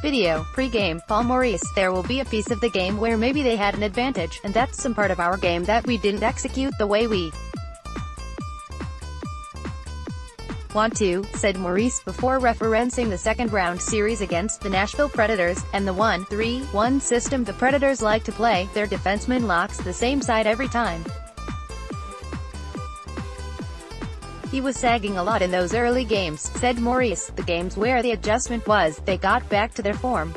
Video, pre-game, Paul Maurice. There will be a piece of the game where maybe they had an advantage, and that's some part of our game that we didn't execute the way we want to, said Maurice before referencing the second-round series against the Nashville Predators, and the 1-3-1 system the Predators like to play. Their defenseman locks the same side every time. He was sagging a lot in those early games, said Maurice. The games where the adjustment was, they got back to their form.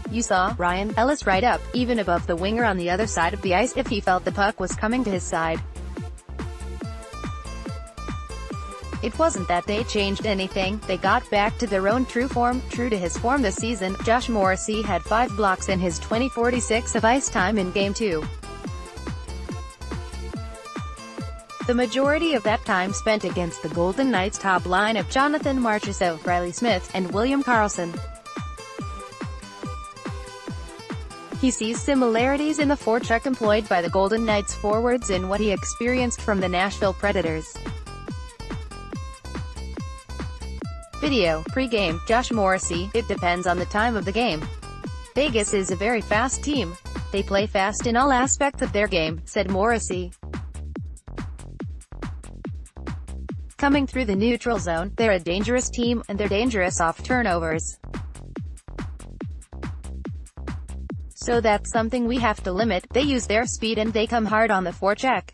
You saw Ryan Ellis right up, even above the winger on the other side of the ice if he felt the puck was coming to his side. It wasn't that they changed anything, they got back to their own true form. True to his form this season, Josh Morrissey had 5 blocks in his 20:46 of ice time in Game 2. The majority of that time spent against the Golden Knights' top line of Jonathan Marchessault, Riley Smith, and William Karlsson. He sees similarities in the forecheck employed by the Golden Knights forwards in what he experienced from the Nashville Predators. Video, pre-game, Josh Morrissey. It depends on the time of the game. Vegas is a very fast team. They play fast in all aspects of their game, said Morrissey. Coming through the neutral zone, they're a dangerous team, and they're dangerous off turnovers. So that's something we have to limit. They use their speed and they come hard on the forecheck.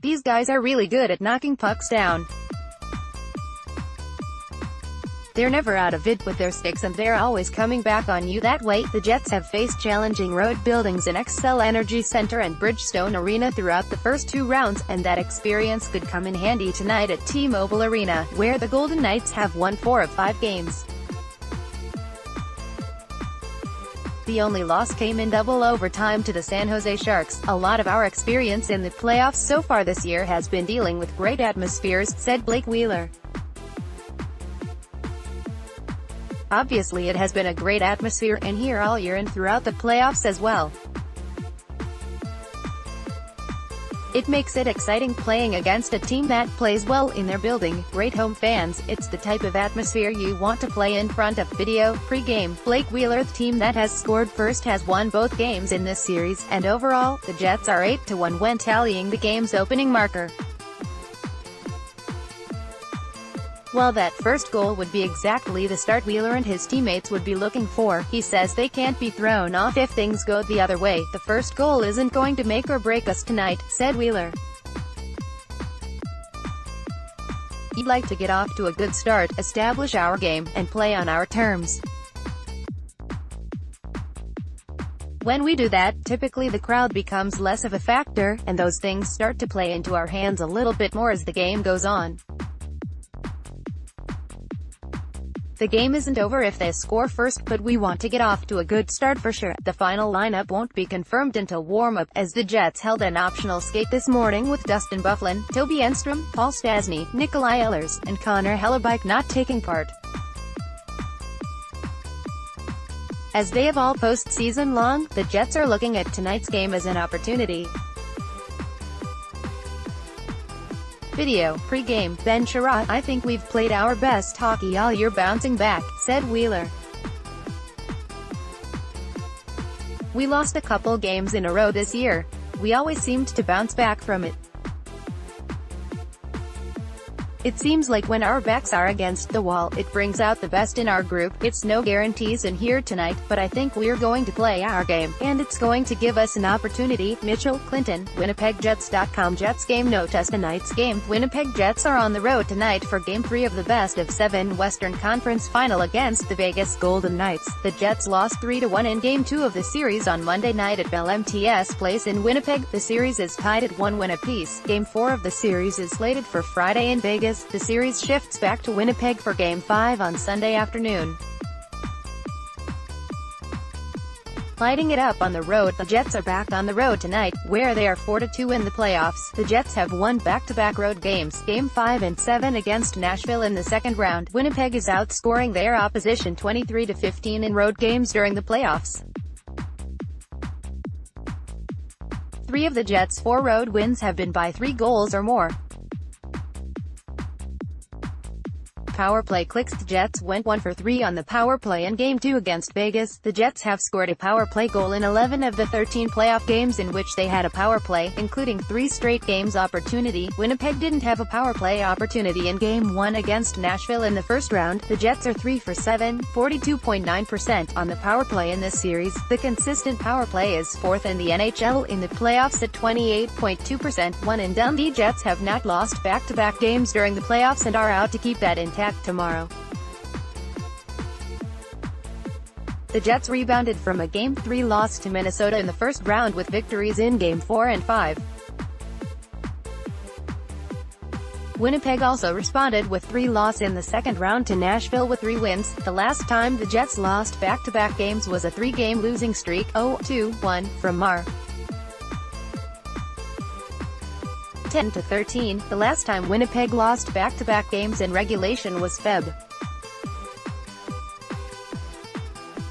These guys are really good at knocking pucks down. They're never out of it with their sticks and they're always coming back on you that way. The Jets have faced challenging road buildings in Xcel Energy Center and Bridgestone Arena throughout the first 2 rounds, and that experience could come in handy tonight at T-Mobile Arena, where the Golden Knights have won 4 of 5 games. The only loss came in double overtime to the San Jose Sharks. A lot of our experience in the playoffs so far this year has been dealing with great atmospheres, said Blake Wheeler. Obviously it has been a great atmosphere in here all year and throughout the playoffs as well. It makes it exciting playing against a team that plays well in their building. Great home fans. It's the type of atmosphere you want to play in front of. Video, pre-game, Blake Wheeler. The team that has scored first has won both games in this series, and overall, the Jets are 8-1 when tallying the game's opening marker. While that first goal would be exactly the start Wheeler and his teammates would be looking for, he says they can't be thrown off if things go the other way. The first goal isn't going to make or break us tonight, said Wheeler. We'd like to get off to a good start, establish our game, and play on our terms. When we do that, typically the crowd becomes less of a factor, and those things start to play into our hands a little bit more as the game goes on. The game isn't over if they score first, but we want to get off to a good start for sure. The final lineup won't be confirmed until warm-up, as the Jets held an optional skate this morning with Dustin Byfuglien, Toby Enstrom, Paul Stastny, Nikolai Ehlers, and Connor Hellebuyck not taking part. As they have all postseason long, the Jets are looking at tonight's game as an opportunity. Video, pre-game, Ben Sherratt. I think we've played our best hockey all year bouncing back, said Wheeler. We lost a couple games in a row this year. We always seemed to bounce back from it. It seems like when our backs are against the wall, it brings out the best in our group. It's no guarantees in here tonight, but I think we're going to play our game, and it's going to give us an opportunity. Mitchell Clinton, WinnipegJets.com. Jets game note. Tonight's game. Winnipeg Jets are on the road tonight for Game 3 of the best-of-7 Western Conference Final against the Vegas Golden Knights. The Jets lost 3-1 in Game 2 of the series on Monday night at Bell MTS Place in Winnipeg. The series is tied at 1 win apiece. Game 4 of the series is slated for Friday in Vegas. The series shifts back to Winnipeg for Game 5 on Sunday afternoon. Lighting it up on the road. The Jets are back on the road tonight, where they are 4-2 in the playoffs. The Jets have won back-to-back road games, Game 5 and 7 against Nashville in the second round. Winnipeg is outscoring their opposition 23-15 in road games during the playoffs. 3 of the Jets' 4 road wins have been by 3 goals or more. power play clicks. The Jets went 1 for 3 on the power play in Game 2 against Vegas. The Jets have scored a power play goal in 11 of the 13 playoff games in which they had a power play, including 3 straight games opportunity. Winnipeg didn't have a power play opportunity in Game 1 against Nashville in the first round. The Jets are 3 for 7, 42.9% on the power play in this series. The consistent power play is 4th in the NHL in the playoffs at 28.2%. One and done. The Jets have not lost back-to-back games during the playoffs and are out to keep that intact tomorrow. The Jets rebounded from a Game 3 loss to Minnesota in the first round with victories in Game 4 and 5. Winnipeg also responded with 3 losses in the second round to Nashville with 3 wins. The last time the Jets lost back-to-back games was a 3-game losing streak, 0-2-1, from Mar. 10-13. The last time Winnipeg lost back-to-back games in regulation was Feb.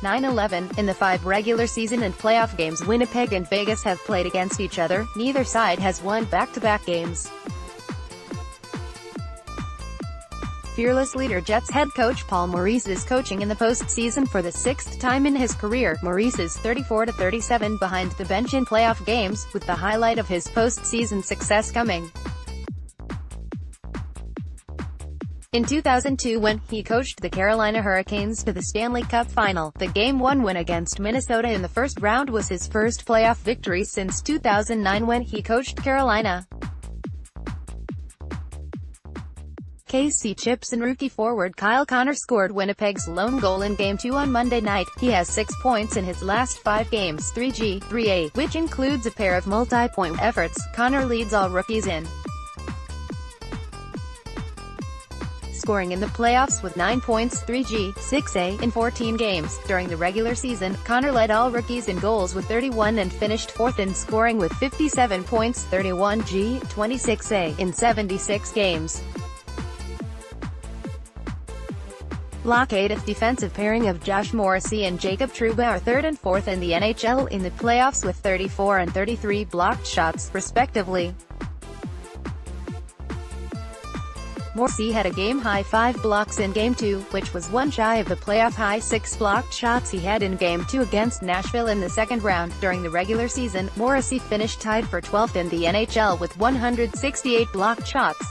9-11. In the 5 regular season and playoff games Winnipeg and Vegas have played against each other, neither side has won back-to-back games. Fearless leader. Jets head coach Paul Maurice is coaching in the postseason for the 6th time in his career. Maurice is 34-37 behind the bench in playoff games, with the highlight of his postseason success coming in 2002 when he coached the Carolina Hurricanes to the Stanley Cup Final. The Game 1 win against Minnesota in the first round was his first playoff victory since 2009 when he coached Carolina. KC Chips and rookie forward Kyle Connor scored Winnipeg's lone goal in Game 2 on Monday night. He has 6 points in his last 5 games, 3G, 3A, which includes a pair of multi-point efforts. Connor leads all rookies in scoring in the playoffs with 9 points, 3G, 6A, in 14 games. During the regular season, Connor led all rookies in goals with 31 and finished 4th in scoring with 57 points, 31G, 26A, in 76 games. Blockade. Defensive pairing of Josh Morrissey and Jacob Trouba are 3rd and 4th in the NHL in the playoffs with 34 and 33 blocked shots, respectively. Morrissey had a game-high 5 blocks in Game 2, which was one shy of the playoff-high 6 blocked shots he had in Game 2 against Nashville in the second round. During the regular season, Morrissey finished tied for 12th in the NHL with 168 blocked shots.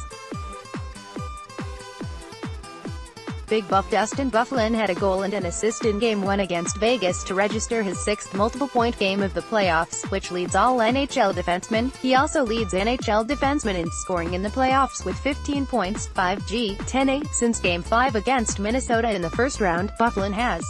Big Buff. Dustin Byfuglien had a goal and an assist in Game 1 against Vegas to register his 6th multiple-point game of the playoffs, which leads all NHL defensemen. He also leads NHL defensemen in scoring in the playoffs with 15 points, 5G, 10A. Since Game 5 against Minnesota in the first round, Byfuglien has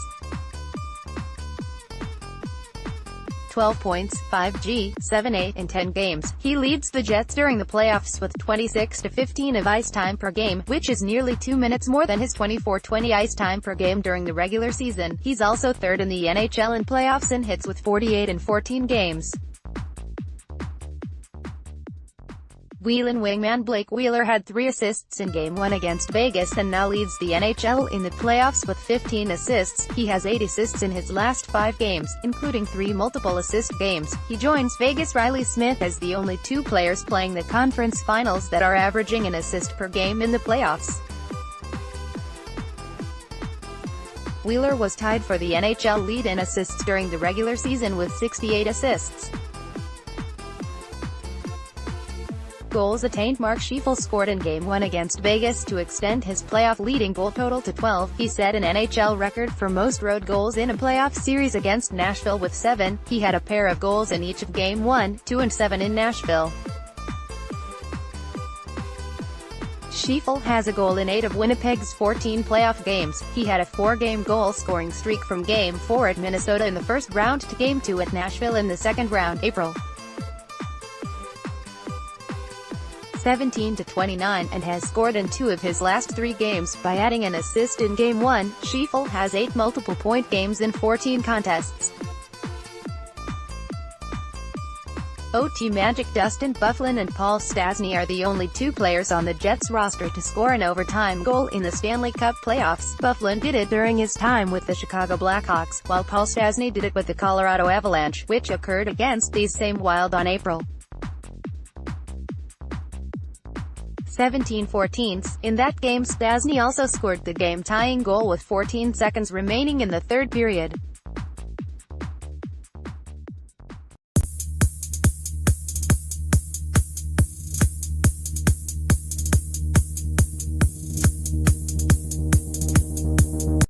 12 points, 5G, 7A, in 10 games. He leads the Jets during the playoffs with 26-15 of ice time per game, which is nearly 2 minutes more than his 24-20 ice time per game during the regular season. He's also 3rd in the NHL in playoffs in hits with 48 in 14 games. Wheeling wingman Blake Wheeler had 3 assists in Game 1 against Vegas and now leads the NHL in the playoffs with 15 assists. He has 8 assists in his last 5 games, including 3 multiple-assist games. He joins Vegas' Riley Smith as the only 2 players playing the conference finals that are averaging an assist per game in the playoffs. Wheeler was tied for the NHL lead in assists during the regular season with 68 assists. Goals attained. Mark Scheifele scored in Game 1 against Vegas to extend his playoff-leading goal total to 12. He set an NHL record for most road goals in a playoff series against Nashville with 7. He had a pair of goals in each of Game 1, 2 and 7 in Nashville. Scheifele has a goal in 8 of Winnipeg's 14 playoff games. He had a 4-game goal-scoring streak from Game 4 at Minnesota in the first round to Game 2 at Nashville in the second round, April 17-29, and has scored in 2 of his last 3 games, by adding an assist in Game 1. Scheifele has 8 multiple-point games in 14 contests. OT Magic. Dustin Byfuglien and Paul Stastny are the only 2 players on the Jets roster to score an overtime goal in the Stanley Cup playoffs. Byfuglien did it during his time with the Chicago Blackhawks, while Paul Stastny did it with the Colorado Avalanche, which occurred against these same Wild on April 17-14. In that game Stastny also scored the game-tying goal with 14 seconds remaining in the third period.